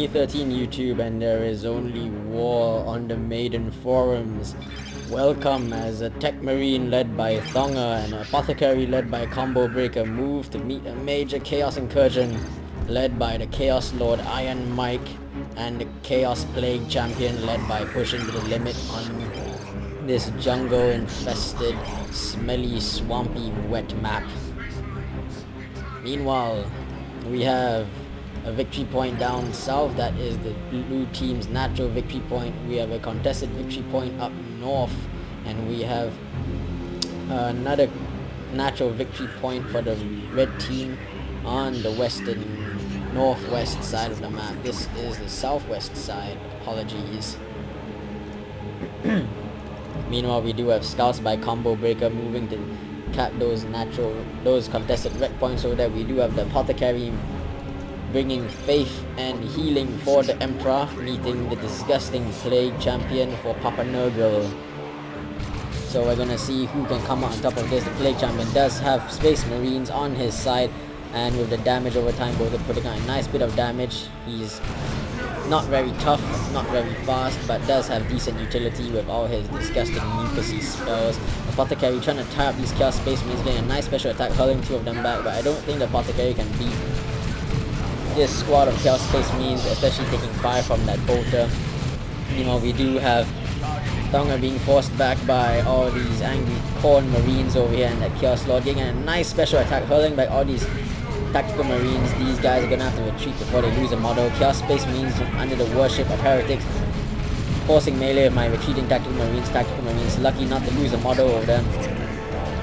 2013 YouTube, and there is only war on the Maiden Forums. Welcome as a Techmarine led by Thongger and an apothecary led by Combo Breaker move to meet a major chaos incursion led by the Chaos Lord IronMike and the Chaos Plague Champion led by Pushin to the limit on this jungle infested, smelly, swampy, wet map. Meanwhile, we have a victory point down south. That is the blue team's natural victory point. We have a contested victory point up north, and we have another natural victory point for the red team on the western northwest side of the map. This is the southwest side. Apologies. Meanwhile, we do have scouts by Combo Breaker moving to cap those contested red points over there. We do have the apothecary bringing faith and healing for the Emperor, meeting the disgusting plague champion for Papa Nurgle. So we're gonna see who can come out on top of this. The plague champion does have space marines on his side, and with the damage over time, both are putting out a nice bit of damage. He's not very tough, not very fast, but does have decent utility with all his disgusting mucusy spells. Apothecary trying to tie up these chaos space marines, getting a nice special attack, hurling two of them back, but I don't think the apothecary can beat this squad of chaos space marines, especially taking fire from that bolter. You know, we do have Thongger being forced back by all these angry corn marines over here, and that chaos lord getting a nice special attack, hurling back all these tactical marines. These guys are gonna have to retreat before they lose a model. Chaos space marines under the worship of heretics, forcing melee of my retreating tactical marines, lucky not to lose a model over them.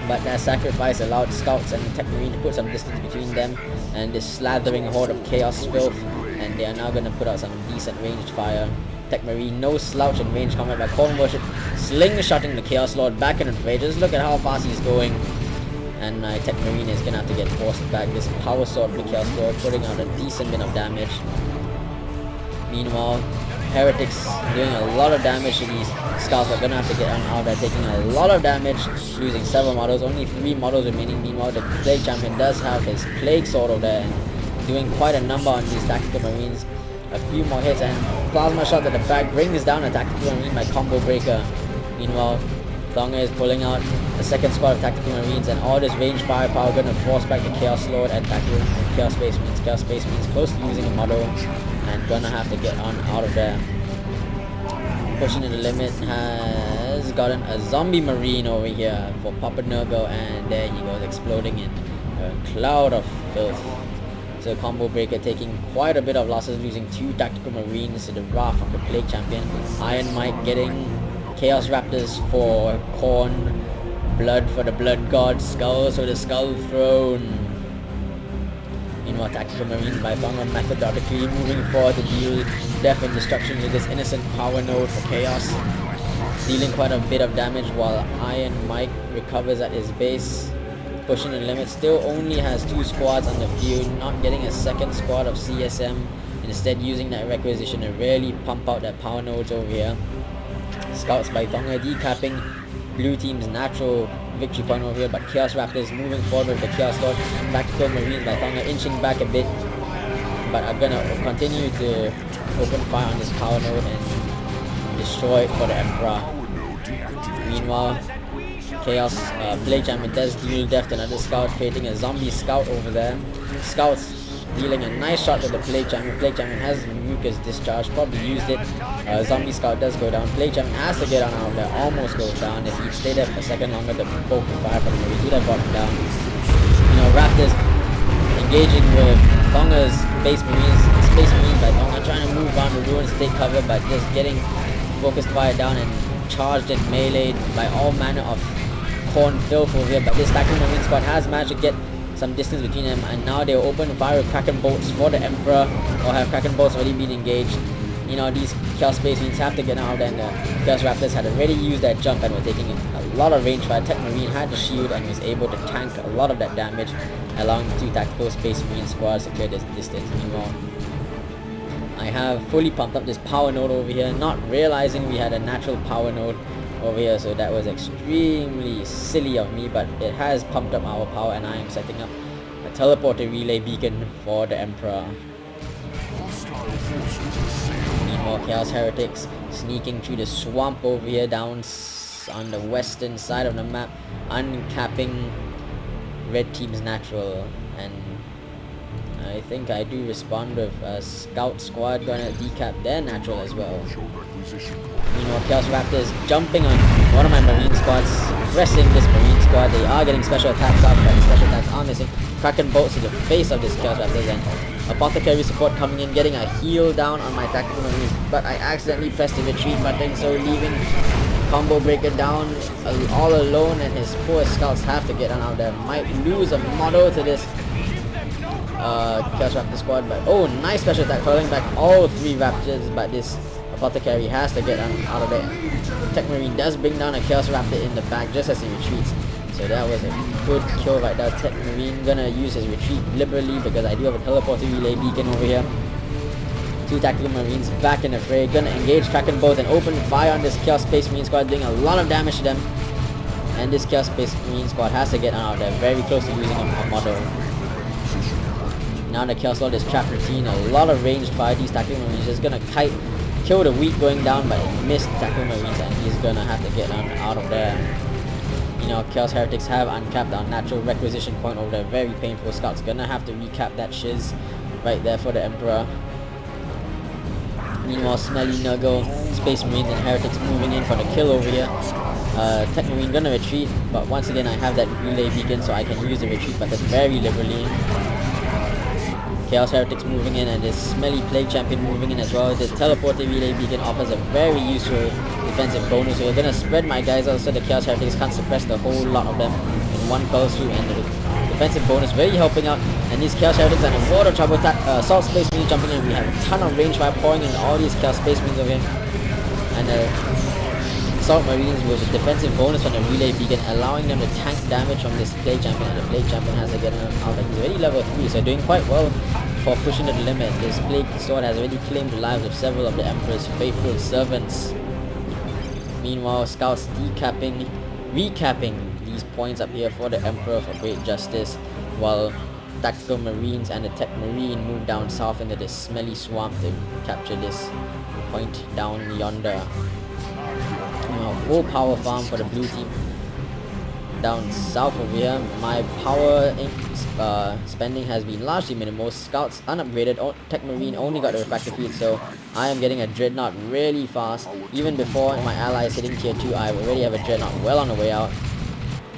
But that sacrifice allowed scouts and the Techmarine to put some distance between them and this slathering horde of chaos filth, and they are now gonna put out some decent ranged fire. Techmarine no slouch in range combat by corn worship, slingshotting the chaos lord back in the fray. Just look at how fast he's going. And my Techmarine is gonna have to get forced back. This power sword of the chaos lord putting out a decent bit of damage. Meanwhile, heretics doing a lot of damage to these scouts. Are gonna have to get on out there, taking a lot of damage, losing several models, only 3 models remaining. Meanwhile, the plague champion does have his plague sword over there and doing quite a number on these tactical marines. A few more hits and plasma shot at the back brings down a tactical marine by Combo Breaker. Meanwhile, Thongger is pulling out a second squad of tactical marines, and all this range firepower gonna force back the Chaos Lord and tactical Chaos Space Marines. Chaos Space Marines close to losing a model and gonna have to get on out of there. Pushing to the limit has gotten a zombie marine over here for Papa Nurgle, and there he goes, exploding in a cloud of filth. So Combo Breaker taking quite a bit of losses, losing 2 tactical marines to the wrath of the plague champion. IronMike getting Chaos Raptors for corn, blood for the blood god, skulls for the skull throne. Meanwhile, tactical marines by Thongger methodically moving forward to deal death and destruction to this innocent power node for chaos, dealing quite a bit of damage while IronMike recovers at his base. Pushing the limit, still only has 2 squads on the field, not getting a second squad of CSM, instead using that requisition to really pump out that power nodes over here. Scouts by Thongger decapping blue team's natural victory point over here, but Chaos Raptors moving forward with the Chaos Lord. Tactical Marines by Thongger inching back a bit, but are gonna continue to open fire on this power node and destroy it for the Emperor. Meanwhile, Chaos Plague Champion does deal death to another scout, creating a zombie scout over there. Scouts dealing a nice shot to the Plague Champion. Plague Champion has mucus discharge, probably used it. Zombie scout does go down. Plague Champion has to get on out of there, almost goes down. If he stayed there for a second longer, the poke the fire from him, he would have brought him down. You know, Raptors engaging with Thonger's space marines by Thongger, trying to move around the ruins to take cover, but just getting focused fire down and charged and meleeed by all manner of corn filth over here. But this tactical marine squad has managed to get some distance between them, and now they'll open fire with Kraken bolts for the Emperor, or have Kraken bolts already been engaged. You know, these Chaos Space Marines have to get out, and the Chaos Raptors had already used that jump and were taking a lot of range fire. Techmarine had the shield and was able to tank a lot of that damage, allowing the 2 tactical Space Marine squads to clear this distance. Meanwhile, I have fully pumped up this power node over here, not realizing we had a natural power node over here, so that was extremely silly of me, but it has pumped up our power, and I am setting up a teleporter relay beacon for the Emperor. Meanwhile, Chaos Heretics sneaking through the swamp over here down on the western side of the map, uncapping red team's natural, and I think I do respond with a scout squad gonna decap their natural as well. Meanwhile, Chaos Raptors jumping on one of my marine squads, pressing this marine squad. They are getting special attacks out, but the special attacks are missing. Kraken bolts to the face of this Chaos Raptors, and apothecary support coming in, getting a heal down on my tactical marines, but I accidentally pressed the retreat button, so leaving Combo Breaker down all alone, and his poor scouts have to get on out there. Might lose a model to this Chaos Raptor squad, but oh, nice special attack, hurling back all 3 Raptors, but this apothecary has to get out of there. Techmarine does bring down a Chaos Raptor in the back just as he retreats, so that was a good kill right there. Techmarine gonna use his retreat liberally because I do have a teleporter relay beacon over here. 2 tactical marines back in the fray, gonna engage Kraken both and open fire on this Chaos Space Marine squad, doing a lot of damage to them. And this Chaos Space Marine squad has to get out there, very close to using a model. Now the Chaos Lord is trapped routine, a lot of ranged fire. These tactical marines just gonna kill the weak going down, but missed tactical marines, and he's gonna have to get out of there. You know, Chaos Heretics have uncapped our natural requisition point over there, very painful. Scouts gonna have to recap that shiz right there for the Emperor. Meanwhile, Smelly Nuggle, Space Marines and Heretics moving in for the kill over here. Techmarine gonna retreat, but once again I have that relay beacon, so I can use the retreat button very liberally. Chaos Heretics moving in, and this Smelly Plague Champion moving in as well. The teleporter relay beacon offers a very useful defensive bonus, so we're gonna spread my guys out so the Chaos Heretics can't suppress the whole lot of them in one fell swoop, and the defensive bonus really helping out. And these Chaos Heretics are in a world of trouble. Assault Space Marines jumping in, we have a ton of range fire pouring in all these Chaos Space Marines over here. And Assault Marines with a defensive bonus from the relay beacon, allowing them to tank damage from this Plague Champion, and the Plague Champion has to get him out. He's already level 3, so doing quite well for pushing to the limit. This Plague Sword has already claimed the lives of several of the Emperor's faithful servants. Meanwhile, Scouts recapping these points up here for the Emperor for great justice, while Tactical Marines and the Techmarine move down south into this smelly swamp to capture this point down yonder. Full power farm for the blue team down south over here. My power spending has been largely minimal. Scouts unupgraded. Techmarine only got the refractor feed, so I am getting a Dreadnought really fast. Even before my allies hitting tier 2, I already have a Dreadnought well on the way out.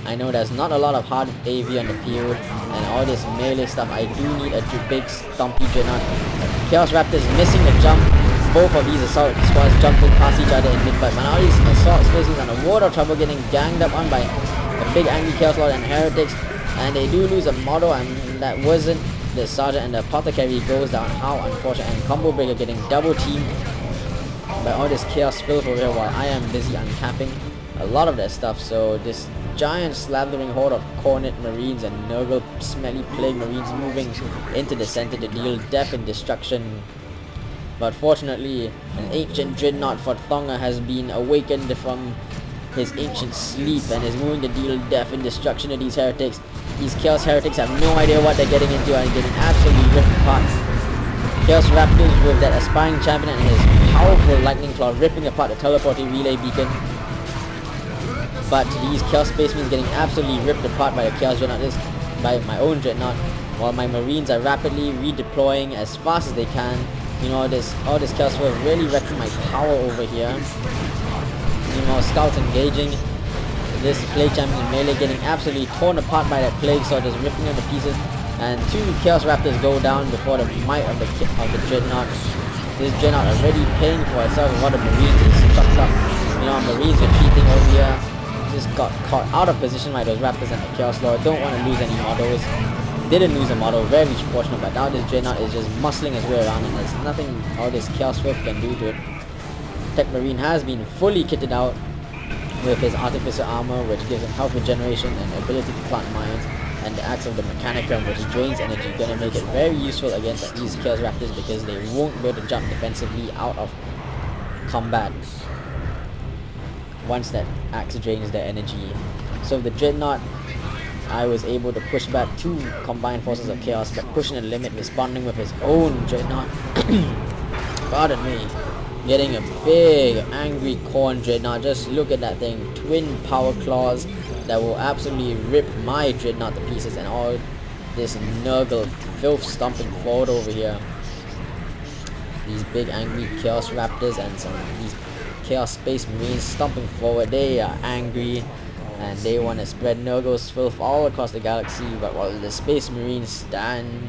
I know there's not a lot of hard AV on the field and all this melee stuff. I do need a big stompy Dreadnought. Chaos Raptors missing the jump. Both of these assault squads jumping past each other in mid-fight. But now these assault spaces are in a world of trouble, getting ganged up on by a big angry Chaos Lord and Heretics. And they do lose a model, and that wasn't the Sergeant, and the Apothecary goes down. How unfortunate. And Combo Breaker getting double teamed by all this Chaos filth over here while I am busy uncapping a lot of their stuff. So this giant slathering horde of Cornet Marines and Nurgle Smelly Plague Marines moving into the center to deal death and destruction. But fortunately, an ancient Dreadnought for Thongger has been awakened from his ancient sleep and is moving to deal death and destruction to these heretics. These Chaos Heretics have no idea what they're getting into and getting absolutely ripped apart. Chaos Raptors with that Aspiring Champion and his powerful Lightning Claw ripping apart the teleporting relay beacon. But these Chaos Space Marines getting absolutely ripped apart by the Chaos Dreadnought, by my own Dreadnought, while my Marines are rapidly redeploying as fast as they can. You know, all this Chaos Force really wrecking my power over here. You know, Scouts engaging this Plague Champion melee, getting absolutely torn apart by that Plague Sword, just ripping them to pieces. And 2 Chaos Raptors go down before the might of the Dreadnought. This Dreadnought already paying for itself with what the Marines is chucked up. You know, Marines retreating over here. Just got caught out of position by those Raptors and the Chaos Lord. Don't want to lose any models. Didn't lose a model, very fortunate, but now this Dreadnought is just muscling his way around and there's nothing all this Chaos Swift can do to it. Techmarine has been fully kitted out with his Artificer Armor, which gives him health regeneration and ability to plant mines, and the Axe of the Mechanicum, which drains energy, gonna make it very useful against these Chaos Raptors because they won't be able to jump defensively out of combat once that Axe drains their energy. So the Dreadnought, I was able to push back 2 combined forces of chaos, but pushing the limit, responding with his own Dreadnought. pardon me, getting a big angry corn Dreadnought. Just look at that thing, twin power claws that will absolutely rip my Dreadnought to pieces, and all this Nurgle filth stomping forward over here. These big angry Chaos Raptors and some of these Chaos Space Marines stomping forward. They are angry and they want to spread Nurgle's filth all across the galaxy, but while the Space Marines stand,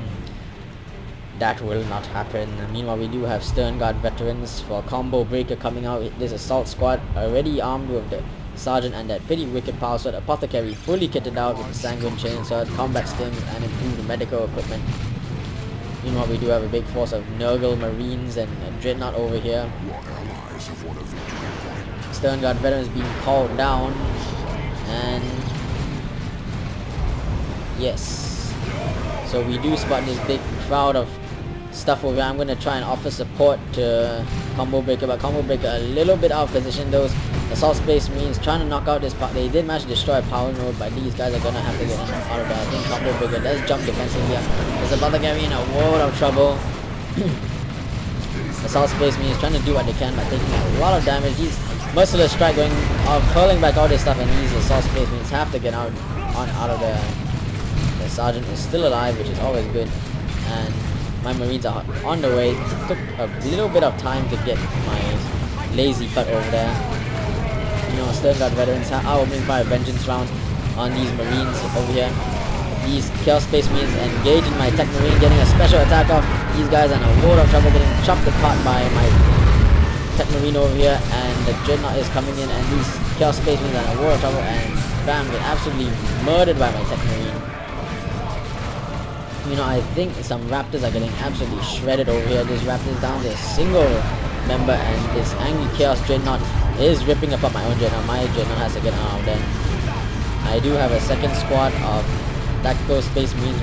that will not happen. Meanwhile, we do have Stern Guard veterans for Combo Breaker coming out. This assault squad already armed with the Sergeant and that pretty wicked power sword. Apothecary fully kitted out with the Sanguine Chainsword, combat skins, and improved medical equipment. Meanwhile, we do have a big force of Nurgle Marines and a Dreadnought over here. Stern Guard veterans being called down, and yes, so we do spot this big crowd of stuff over here. I'm gonna try and offer support to Combo Breaker, but Combo Breaker a little bit out of position. Those Assault Space Marines trying to knock out this they did manage to destroy a power node, but these guys are gonna have to get out of that. I think Combo Breaker does jump defensively here. There's a Apothecary in a world of trouble. Assault Space Marines trying to do what they can by taking a lot of damage. These Merciless Strike going hurling back all this stuff, and these Assault Space Marines have to get out of there. The Sergeant is still alive, which is always good, and my Marines are on the way. Took a little bit of time to get my lazy cut over there. You know, Stern Guard veterans are opening fire vengeance rounds on these Marines over here. These Chaos Space Marines engaging my Techmarine, getting a special attack off. These guys are in a world of trouble, getting chopped apart by my Techmarine over here, and the Dreadnought is coming in, and these Chaos Space Marines are in a world of trouble, and bam, get absolutely murdered by my Techmarine. You know, I think some Raptors are getting absolutely shredded over here. This Raptor is down to a single member, and this angry Chaos Dreadnought is ripping apart my own Dreadnought. My Dreadnought has to get out of there. I do have a second squad of Tactical Space Marines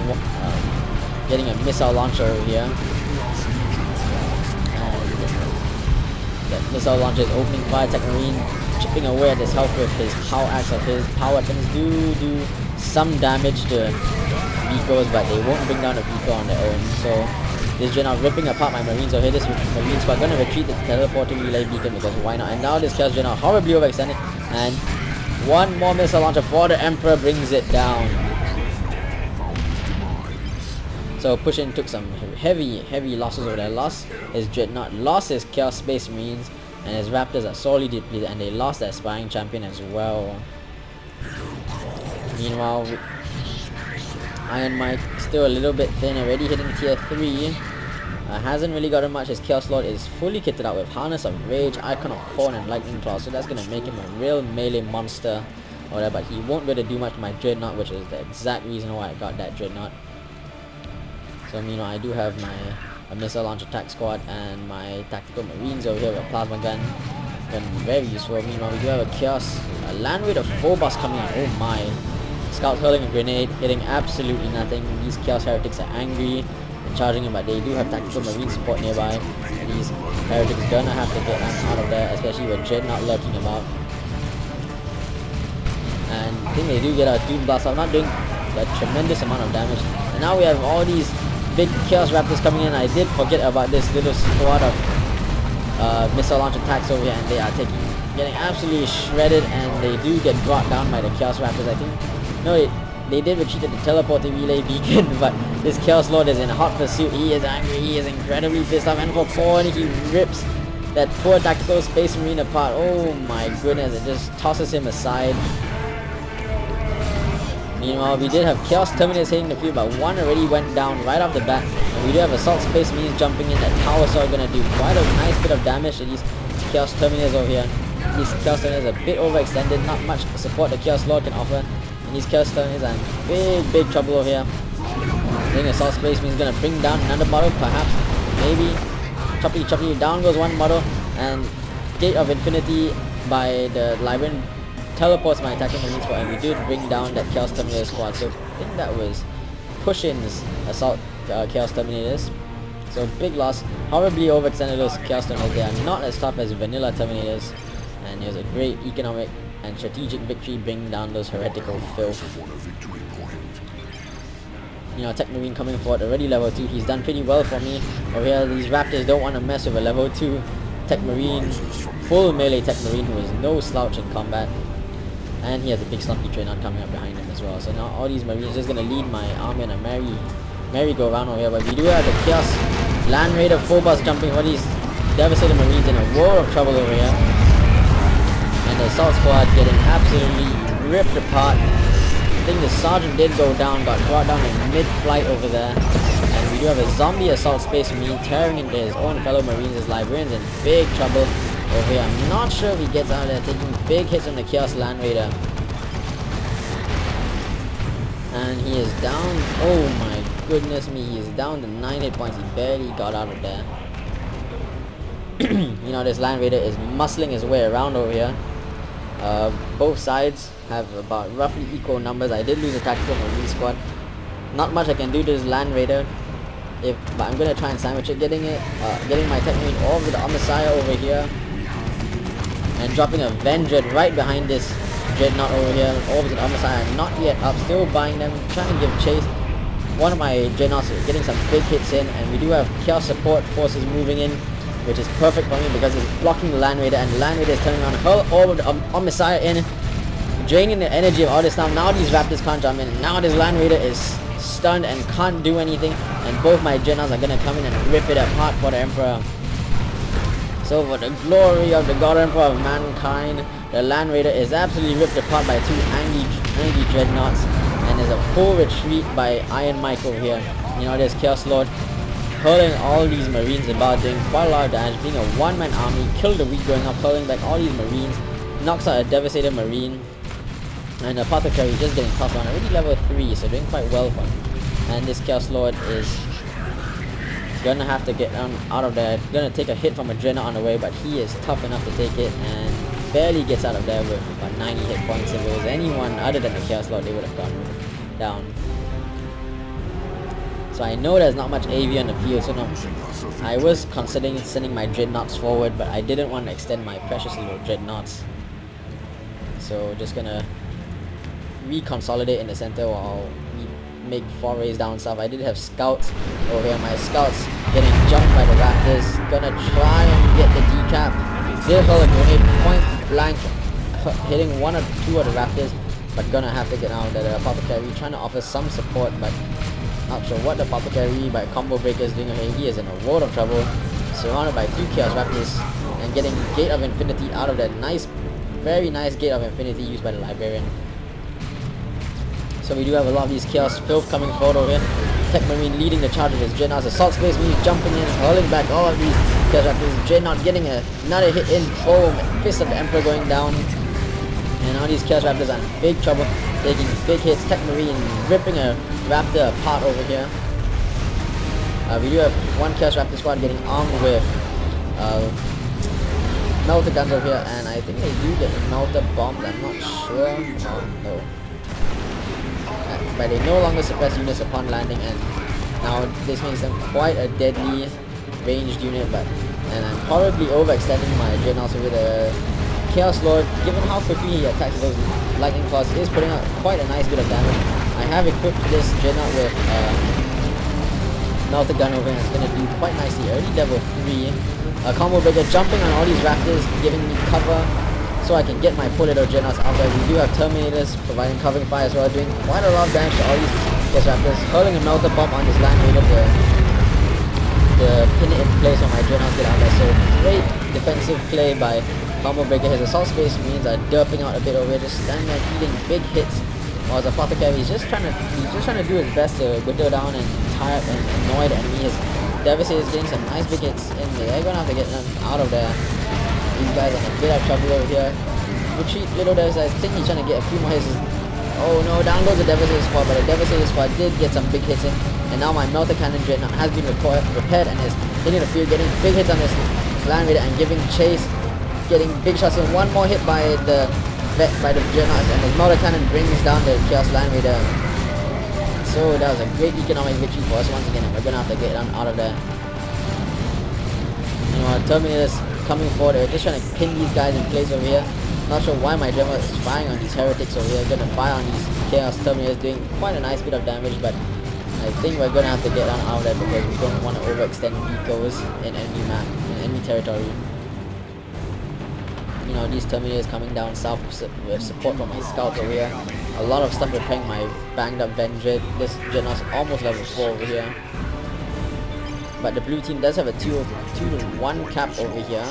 getting a missile launcher over here. And that missile launcher is opening fire. Techmarine chipping away at this health with his power axe of his. Power weapons do some damage to vehicles, but they won't bring down a vehicle on their own. So this Dreadnought ripping apart my Marines over here. This Marine squad gonna retreat the teleporting relay beacon, because why not? And now this Chaos Dreadnought horribly overextended, and one more missile launcher for the Emperor brings it down. So Pushin took some heavy losses over there. Lost his Dreadnought, lost his Chaos Space Marines, and his Raptors are sorely depleted, and they lost their Aspiring Champion as well. Meanwhile, IronMike still a little bit thin, already hitting tier 3. Hasn't really gotten much. His Chaos Lord is fully kitted out with Harness of Rage, Icon of Corn, and Lightning Claw, so that's gonna make him a real melee monster or whatever, but he won't be able to do much to my Dreadnought, which is the exact reason why I got that Dreadnought. So meanwhile, I do have my missile launch attack squad and my tactical Marines over here with a plasma gun. Gonna be very useful. Meanwhile, we do have a land raid of Phobos coming out. Oh my. Scout hurling a grenade, hitting absolutely nothing. These Chaos Heretics are angry and charging him, but they do have tactical Marine support nearby. And these Heretics gonna have to get out of there, especially with Dreadnought lurking about. And I think they do get a Doom Blast off, not doing a tremendous amount of damage. And now we have all these big Chaos Raptors coming in. I did forget about this little squad of missile launch attacks over here, and they are getting absolutely shredded, and they do get brought down by the Chaos Raptors. I think they did retreat to the teleporting relay beacon, but this Chaos Lord is in hot pursuit. He is angry, he is incredibly pissed off, and for corn he rips that poor tactical Space Marine apart. Oh my goodness, it just tosses him aside. Meanwhile, we did have Chaos Terminators hitting the field, but one already went down right off the bat. And we do have Assault Space Marines jumping in. That power sword gonna do quite a nice bit of damage to these Chaos Terminators over here. These Chaos Terminators are a bit overextended, not much support the Chaos Lord can offer. And these Chaos Terminators are in big trouble over here. I think Assault Space Marine is gonna bring down another model, perhaps, maybe. Choppy, down goes one model, and Gate of Infinity by the Librarian teleports my attacking Marine squad, and we did bring down that Chaos Terminator squad. So I think that was Pushin's Assault Chaos Terminators. So big loss, horribly overextended those Chaos Terminators. They are not as tough as vanilla Terminators, and it was a great economic and strategic victory bringing down those heretical filth. You know, Techmarine coming forward, already level 2. He's done pretty well for me. Over here, these Raptors don't want to mess with a level 2 Techmarine, full melee Techmarine, who is no slouch in combat. And he has a big slumpy Dreadnought coming up behind him as well. So now all these Marines just going to lead my army on a merry-go-round over here. But we do have the Chaos Land Raider full bus jumping for these devastated Marines in a war of trouble over here. And the Assault Squad getting absolutely ripped apart. I think the Sergeant did go down, got brought down in mid-flight over there. And we do have a zombie Assault Space Marine tearing into his own fellow Marines. His Librarian's in big trouble over here. I'm not sure if he gets out of there, taking big hits from the Chaos Land Raider. And he is down, oh my goodness me, he is down to 9 hit points. He barely got out of there. You know, this Land Raider is muscling his way around over here. Both sides have about roughly equal numbers. I did lose a tactical Marine squad. Not much I can do to this Land Raider, but I'm gonna try and sandwich it, getting my Techmarine over the Omnissiah over here, and dropping a Vengeance right behind this Dreadnought over here. Over to the Omnissiah, not yet up, still buying them, trying to give chase. One of my Dreadnoughts is getting some big hits in, and we do have Chaos support forces moving in, which is perfect for me because it's blocking the Land Raider, and the Land Raider is turning around, hurl over the Omnissiah in, draining the energy of all this stuff. Now these Raptors can't jump in. Now this Land Raider is stunned and can't do anything, and both my Dreadnoughts are gonna come in and rip it apart for the Emperor. So for the glory of the God Emperor of mankind, the Land Raider is absolutely ripped apart by two angry Dreadnoughts, and there's a full retreat by IronMike over here. You know, there's Chaos Lord hurling all these Marines about, doing quite a lot of damage, being a one-man army, killed the weak going up, hurling back all these Marines, knocks out a devastated Marine, and the apothecary just getting tossed on, already level 3, so doing quite well for him. And this Chaos Lord is gonna have to get out of there, gonna take a hit from a Dreadnought on the way, but he is tough enough to take it, and barely gets out of there with about 90 hit points. If it was anyone other than the Chaos Lord, they would have gone down. So I know there's not much AV on the field, so no, I was considering sending my Dreadnoughts forward, but I didn't want to extend my precious little Dreadnoughts. So just gonna reconsolidate in the center while we make forays down south. I did have scouts over here. My scouts getting jumped by the Raptors. Gonna try and get the decap. Did hurl a grenade point blank, hitting one or two of the Raptors, but gonna have to get out of there. The apothecary trying to offer some support, but not sure what the apothecary by combo breaker is doing here. He is in a world of trouble, surrounded by 2 Chaos Raptors, and getting Gate of Infinity out of that nice, very nice Gate of Infinity used by the Librarian. So we do have a lot of these Chaos Filth coming forward over here. Techmarine leading the charge of his Dreadnoughts. Assault Space Marine jumping in, hurling back all of these Chaos Raptors. Dreadnought getting another hit in. Boom! Fist of the Emperor going down. And all these Chaos Raptors are in big trouble, taking big hits. Techmarine ripping a Raptor apart over here. We do have one Chaos Raptor squad getting armed with melter guns over here, and I think they do get melter bombs. I'm not sure. Oh no. But they no longer suppress units upon landing, and now this makes them quite a deadly ranged unit. And I'm probably overextending my Dreadnoughts with a Chaos Lord. Given how quickly he attacks those lightning claws, is putting out quite a nice bit of damage. I have equipped this Dreadnought with melter gun over here. It's going to do quite nicely. Already level 3. A combo breaker jumping on all these Raptors, giving me cover, so I can get my poor little Dreadnoughts out there. We do have Terminators providing covering fire as well, doing quite a lot of damage to all these Chaos Raptors. Hurling a melter bomb on this Land Raider to pin it in place on my Dreadnoughts get out there. So great defensive play by combo breaker. His Assault Space Marines are derping out a bit over here, just standing there eating big hits, while his apothecary is just trying to do his best to whittle down and tire and annoy the enemy. His Devastator is getting some nice big hits in there. They're gonna have to get them out of there. These guys are in a bit of trouble over here. Retreat, little Devastator. I think he's trying to get a few more hits. Oh no, down goes the Devastator squad, but the Devastator squad did get some big hits in. And now my Melter Cannon Dreadnought has been repaired and is hitting the field, getting big hits on this Land Raider and giving chase. Getting big shots in. One more hit by the Dreadnoughts, and the Melter Cannon brings down the Chaos Land Raider. So that was a great economic victory for us once again, and we're gonna have to get out of there. You know, our Terminators coming forward. They're just trying to pin these guys in place over here. Not sure why my Dreadnought is firing on these heretics over here. Gonna fire on these Chaos Terminators, doing quite a nice bit of damage, but I I think we're gonna have to get on out of there because we don't want to overextend vehicles in enemy map, in enemy territory. You know, these terminators coming down south with support from my scouts over here. A lot of stuff repairing my banged up Vanguard. This Dreadnought's almost level 4 over here. But the blue team does have a 2-1 cap over here.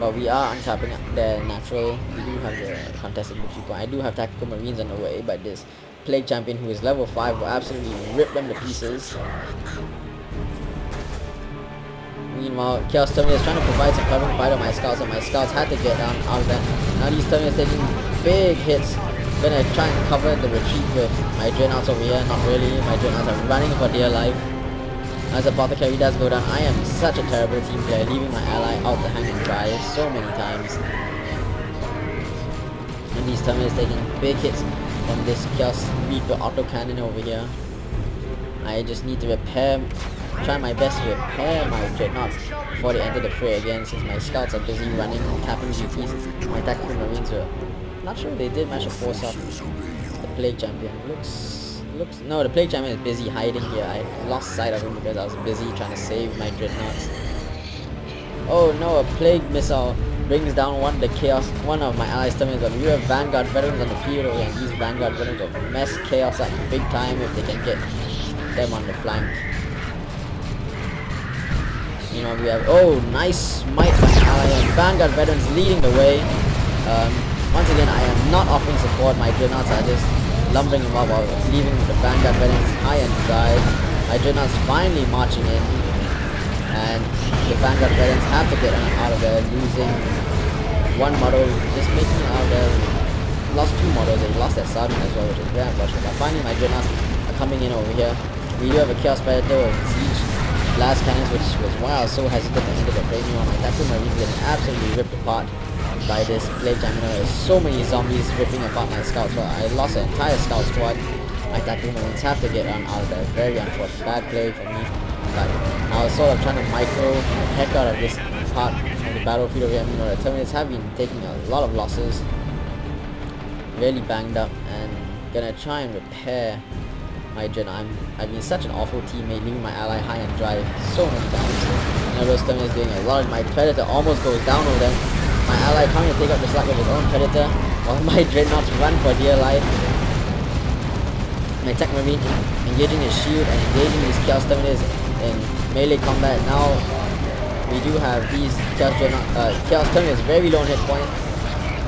But we are uncapping their natural. We do have the contested victory point. I do have tactical marines on the way, but this plague champion who is level 5 will absolutely rip them to pieces. Meanwhile, Chaos Terminator is trying to provide some covering fight on my scouts, and my scouts had to get down out of that. Now these Terminators taking big hits. Gonna try and cover the retreat with my Dreadnoughts over here. Not really. My Dreadnoughts are running for dear life. As apothecary does go down, I am such a terrible team player, leaving my ally out to hang and dry so many times. And these Terminators taking big hits from this Chaos Reaper autocannon over here. I just need to try my best to repair my Dreadnoughts before they enter the fray again, since my scouts are busy running, tapping GTs. My tactical marines were not sure if they did manage to force up the plague champion. No, the plague champion is busy hiding here. I lost sight of him because I was busy trying to save my Dreadnoughts. Oh no, a plague missile brings down one of my allies' terminators, but we have Vanguard veterans on the field over here, and these Vanguard veterans will mess chaos up big time if they can get them on the flank. You know, we have, oh, nice smite by ally, and Vanguard veterans leading the way. Once again, I am not offering support. My Dreadnoughts are just lumbering them up while leaving the Vanguard veterans high and dry. My Dreadnoughts finally marching in, and the Vanguard veterans have to get out of there, losing one model, just making it out of there. Lost 2 models, they lost their sergeant as well, which is very unfortunate. But finally, my Dreadnoughts are coming in over here. We do have a Chaos Predator with siege blast cannons, which was why I was so hesitant to enter the frame. My tactical marines getting absolutely ripped apart by this plague champion. There's so many zombies ripping apart my scouts. Well, I lost an entire scout squad. My tactical marines have to get out of there. Very unfortunate, bad play for me. But I was sort of trying to micro the heck out of this part of the battlefield over here. You know, the Terminators have been taking a lot of losses, really banged up, and gonna try and repair my Dreadnought. I've been such an awful teammate, leaving my ally high and dry so many times. You know, those Terminators doing a lot. My Predator almost goes down over them. My ally coming to take up the slack with his own Predator, while my Dreadnoughts run for dear life. My Techmarine engaging his shield and engaging these Chaos Terminators in melee combat. Now we do have these Chaos Terminators very low on hit point.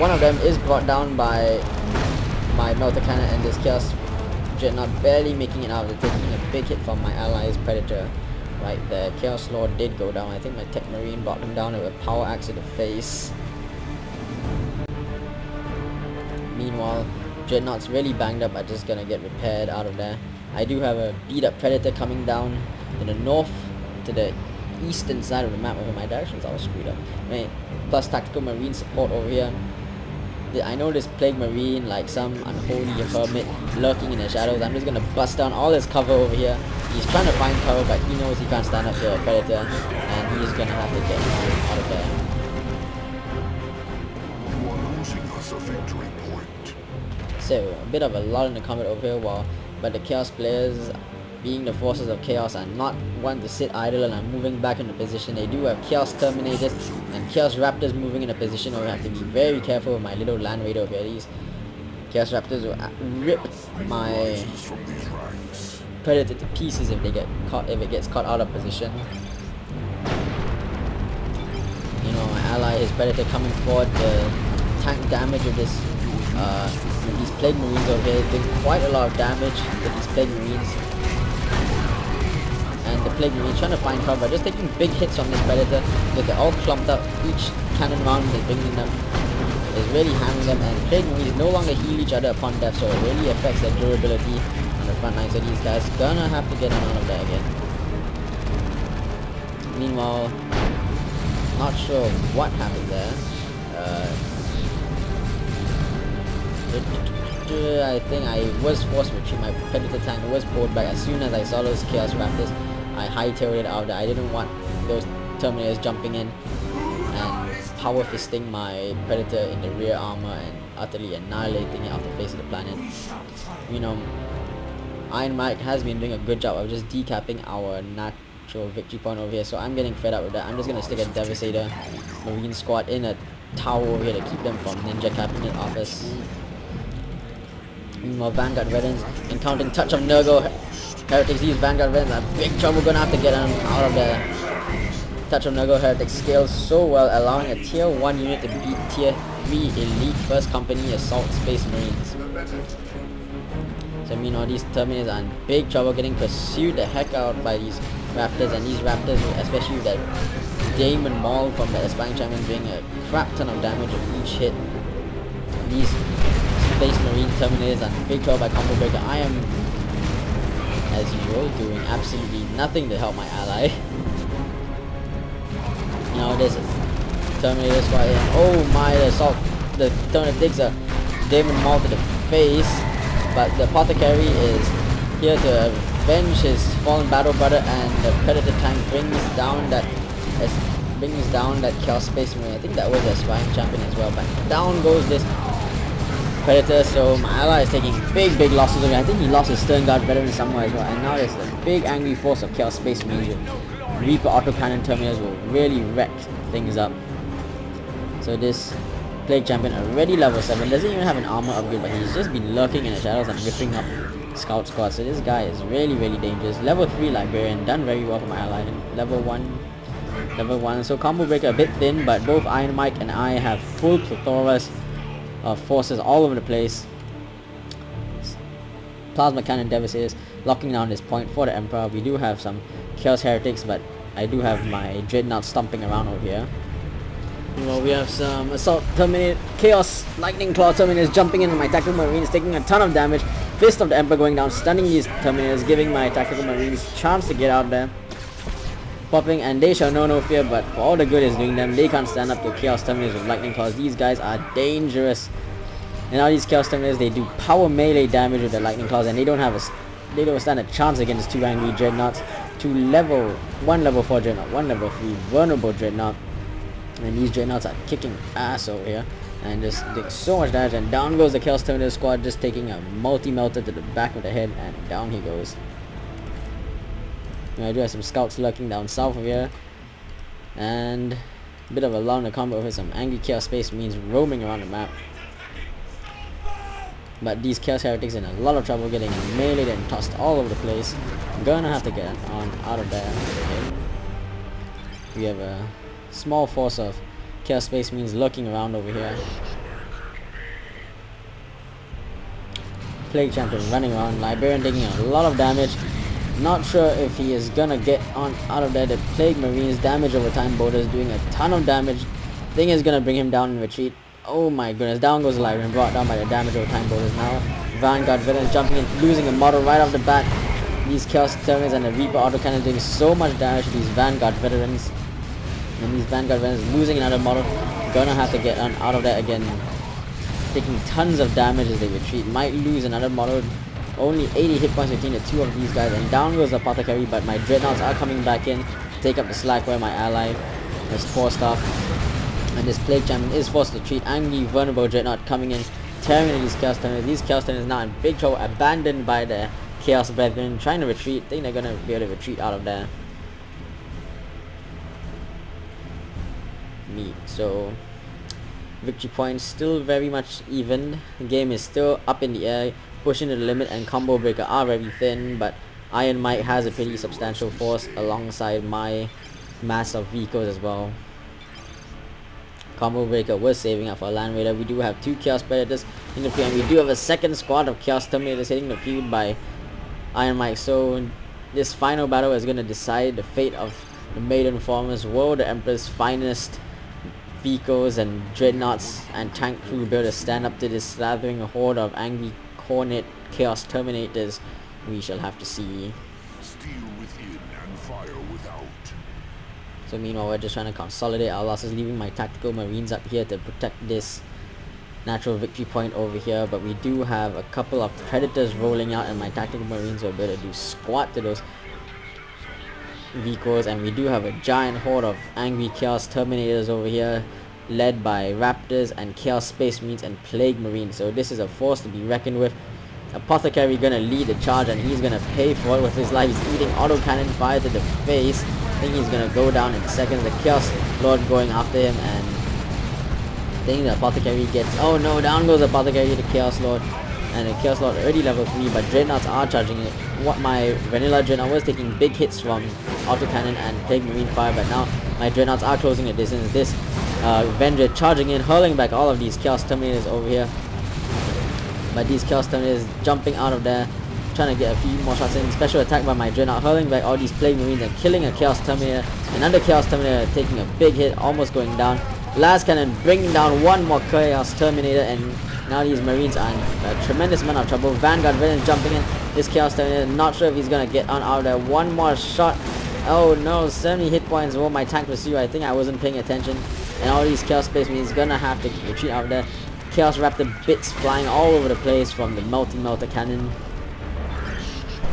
One of them is brought down by my Melter Cannon, and this Chaos Dreadnought barely making it out. They're taking a big hit from my ally's Predator. Right, the Chaos Lord did go down. I think my Techmarine brought him down with a power axe to the face. Meanwhile, Dreadnought's really banged up, but just gonna get repaired out of there. I do have a beat up Predator coming down to the north, to the eastern side of the map. Over my directions, I was screwed up. Right, plus tactical marine support over here. I know this plague marine, like some unholy hermit lurking in the shadows. I'm just gonna bust down all his cover over here. He's trying to find cover, but he knows he can't stand up to a Predator, and he's gonna have to get out of there. So, a bit of a lull in the combat over here, but the Chaos players, being the forces of chaos, are not one to sit idle and are moving back into position. They do have Chaos Terminators and Chaos Raptors moving into position, or we have to be very careful with my little land raider over here. These Chaos Raptors will rip my Predator to pieces if it gets caught out of position. You know, my ally, his Predator coming forward, the tank damage of this these plague marines over here, doing quite a lot of damage with these plague marines. And the plague marines trying to find cover, just taking big hits on this Predator because they're all clumped up. Each cannon round is bringing them, is really hammering them, and plague marines no longer heal each other upon death, so it really affects their durability on the front line. So these guys gonna have to get out of there again. Meanwhile, not sure what happened there. I think I was forced to retreat. My Predator tank was pulled back as soon as I saw those Chaos Raptors. I hightailed it out there. I didn't want those Terminators jumping in and power fisting my Predator in the rear armor and utterly annihilating it off the face of the planet. You know, IronMike has been doing a good job of just decapping our natural victory point over here, so I'm getting fed up with that. I'm just gonna stick a Devastator Marine squad in a tower over here to keep them from ninja capping it off us. Meanwhile, Vanguard veterans encountering touch of Nurgle heretics. These Vanguard veterans are big trouble, gonna have to get them out of the touch of Nurgle heretics. Scales so well, allowing a tier 1 unit to beat tier 3 elite 1st company assault space marines. So meanwhile, these terminators are in big trouble, getting pursued the heck out by these raptors, and these raptors, especially with that Demon Maul from the Escalating champion, doing a crap ton of damage with each hit. These Space Marine terminators are in big trouble by Combo Breaker. I am, as usual, doing absolutely nothing to help my ally. Now there's a Terminator squad here. Oh my, the assault, the Terminator takes a Demon Maul to the face, but the apothecary is here to avenge his fallen battle brother, and the Predator tank brings down that Chaos Space Marine. I think that was a Escalating champion as well, but down goes this Predator. So my ally is taking big losses over here. I think he lost his Stern Guard veteran somewhere as well, and now there's a big angry force of Chaos Space Marines with Reaper autocannon terminators will really wreck things up. So this Plague champion already level 7, doesn't even have an armor upgrade, but he's just been lurking in the shadows and ripping up scout squad. So this guy is really dangerous. Level 3 librarian, done very well for my ally. Level 1. So combo breaker a bit thin, but both IronMike and I have full plethoras of forces all over the place. Plasma cannon devastators locking down this point for the Emperor. We do have some Chaos heretics, but I do have my Dreadnoughts stomping around over here. Well, we have some assault terminate, Chaos Lightning Claw terminators jumping in, and my tactical marines taking a ton of damage. Fist of the Emperor going down, stunning these terminators, giving my tactical marines chance to get out there. Popping, and they shall know no fear, but for all the good it's doing them, they can't stand up to Chaos terminators with Lightning Claws. These guys are dangerous. And now these Chaos terminators, they do power melee damage with the Lightning Claws, and they don't stand a chance against 2 angry Dreadnoughts. 1 level 4 Dreadnought, 1 level 3 vulnerable Dreadnought. And these Dreadnoughts are kicking ass over here and just doing so much damage, and down goes the Chaos Terminator squad, just taking a multi-melter to the back of the head, and down he goes. Now I do have some scouts lurking down south of here, and a bit of a long combo with some angry Chaos Space Marines roaming around the map. But these Chaos Heretics in a lot of trouble, getting meleeed and tossed all over the place. Gonna have to get on out of there. Okay. We have a small force of Chaos Space Marines lurking around over here. Plague champion running around, Librarian taking a lot of damage. Not sure if he is gonna get on out of there. The Plague Marines damage over time borders doing a ton of damage. Thing is gonna bring him down in retreat. Oh my goodness, down goes the Librarian, brought down by the damage over time borders now. Vanguard veterans jumping in, losing a model right off the bat. These Chaos Terminators and the Reaper autocannon doing so much damage to these Vanguard veterans. And these Vanguard veterans losing another model. Gonna have to get on out of there again. Taking tons of damage as they retreat. Might lose another model. Only 80 hit points between the 2 of these guys. And down goes the Apothecary, but my Dreadnoughts are coming back in. Take up the slack where my ally is forced off. And this Plague Champion is forced to retreat. Angry, vulnerable Dreadnought coming in, tearing into these Chaos Terminators. These Chaos Terminators now in big trouble, abandoned by the Chaos Brethren, trying to retreat. Think they're gonna be able to retreat out of there. Neat. So victory points still very much even. The game is still up in the air, pushing to the limit, and Combo Breaker are very thin, but IronMike has a pretty substantial force alongside my mass of vehicles as well. Combo Breaker was saving up for a Land Raider. We do have 2 Chaos Predators in the field, and we do have a second squad of Chaos Terminators hitting the field by IronMike. So this final battle is going to decide the fate of the Maiden Forums. Will the Emperor's finest vehicles and Dreadnoughts and tank crew be able to stand up to this slathering horde of angry Cornet Chaos Terminators? We shall have to see. Steel within and fire without. So meanwhile, we're just trying to consolidate our losses, leaving my tactical marines up here to protect this natural victory point over here. But we do have a couple of predators rolling out, and my tactical marines will be able to do squat to those vehicles. And we do have a giant horde of angry Chaos Terminators over here, led by Raptors and Chaos Space Marines and Plague Marines. So this is a force to be reckoned with. Apothecary gonna lead the charge, and he's gonna pay for it with his life. He's eating auto cannon fire to the face. I think he's gonna go down in seconds. The Chaos Lord going after him, and I think the Apothecary gets... Oh no, down goes the Apothecary to the Chaos Lord. And the Chaos Lord already level 3, but Dreadnoughts are charging it. What my vanilla Dreadnought was taking big hits from auto cannon and Techmarine fire, but now my Dreadnoughts are closing the distance. This Vanguard charging in, hurling back all of these Chaos Terminators over here. But these Chaos Terminators jumping out of there, trying to get a few more shots in. Special attack by my Dreadnought, hurling back all these Plague Marines and killing a Chaos Terminator. Another Chaos Terminator taking a big hit, almost going down. Last cannon bringing down one more Chaos Terminator, and now these Marines are in a tremendous amount of trouble. Vanguard Venom jumping in. This Chaos Terminator, not sure if he's gonna get on out of there. One more shot. Oh no, 70 hit points. Will my tank pursue? I think I wasn't paying attention. And all these Chaos Space Marines gonna have to retreat out of there. Chaos Raptor bits flying all over the place from the Melter Cannon.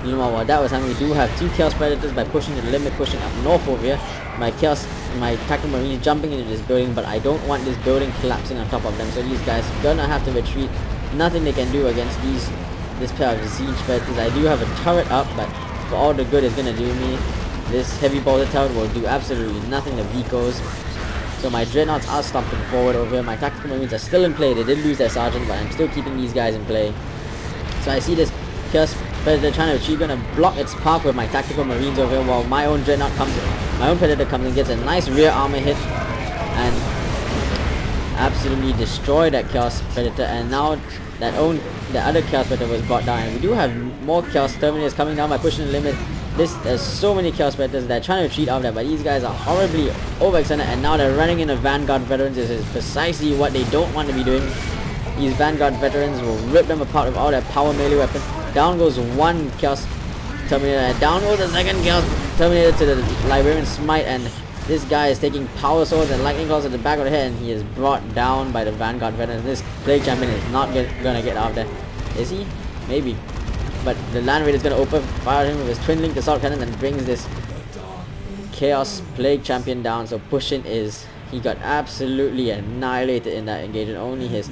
Meanwhile, while that was happening, we do have two Chaos Predators by pushing the limit, pushing up north over here. My Tactical Marines jumping into this building, but I don't want this building collapsing on top of them. So these guys gonna have to retreat. Nothing they can do against this pair of siege predators. I do have a turret up, but for all the good it's gonna do me, this heavy bolter turret will do absolutely nothing to Vicos. So my Dreadnoughts are stomping forward over here. My Tactical Marines are still in play. They did lose their sergeant, but I'm still keeping these guys in play. So I see this Chaos Predator trying to retreat, gonna block its path with my Tactical Marines over here, while my own Dreadnought comes in. My own Predator comes and gets a nice rear armor hit and absolutely destroy that Chaos Predator. And now the other Chaos Predator was brought down, and we do have more Chaos Terminators coming down by pushing the limit. There's so many Chaos Predators that are trying to retreat out there, but these guys are horribly overextended, and now they're running into Vanguard Veterans. This is precisely what they don't want to be doing. These Vanguard Veterans will rip them apart with all their power melee weapons. Down goes one Chaos Terminator, and down goes the second Chaos Terminator to the Librarian Smite, and this guy is taking power swords and lightning claws at the back of the head, and he is brought down by the Vanguard Veterans. This Plague Champion is not gonna get out there. Is he? Maybe. But the Land Raider is going to open fire him with his twin linked assault cannon and brings this Chaos Plague Champion down. So Pushin he got absolutely annihilated in that engagement. Only his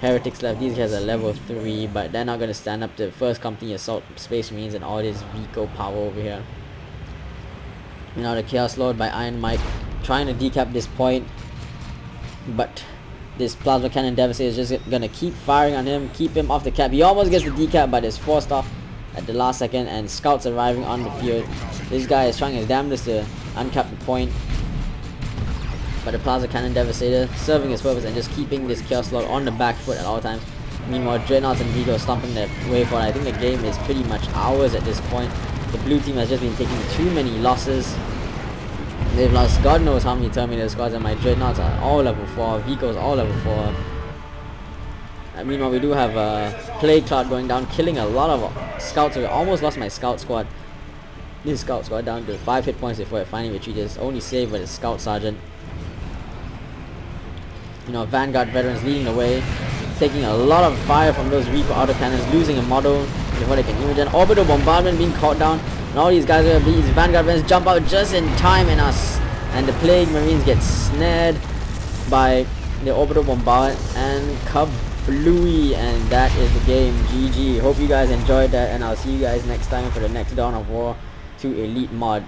heretics left. These guys are level 3, but they're not going to stand up to first company assault Space Marines and all this Vico power over here. You know, the Chaos Lord by IronMike trying to decap this point, but this Plasma Cannon Devastator is just gonna keep firing on him, keep him off the cap. He almost gets the decap, but is forced off at the last second, and scouts arriving on the field. This guy is trying his damnedest to uncap the point, but the Plasma Cannon Devastator serving his purpose and just keeping this Chaos Lord on the back foot at all times. Meanwhile, Dreadnoughts and Vigo stomping their way forward. I think the game is pretty much ours at this point. The blue team has just been taking too many losses. They've lost God knows how many Terminator squads, and my Dreadnoughts are all level 4, Vico's all level 4. Meanwhile, we do have a Plague Cloud going down, killing a lot of scouts. We almost lost my scout squad. This scout squad down to 5 hit points before it finally retreated. Only saved by the scout sergeant. You know, Vanguard Veterans leading the way, taking a lot of fire from those Reaper autocannons, losing a model before they can even gen. Orbital Bombardment being caught down. And all these guys, these Vanguard Veterans jump out just in time, and the Plague Marines get snared by the Orbital Bombardment and kablooey, and that is the game. GG. Hope you guys enjoyed that, and I'll see you guys next time for the next Dawn of War 2 Elite mod.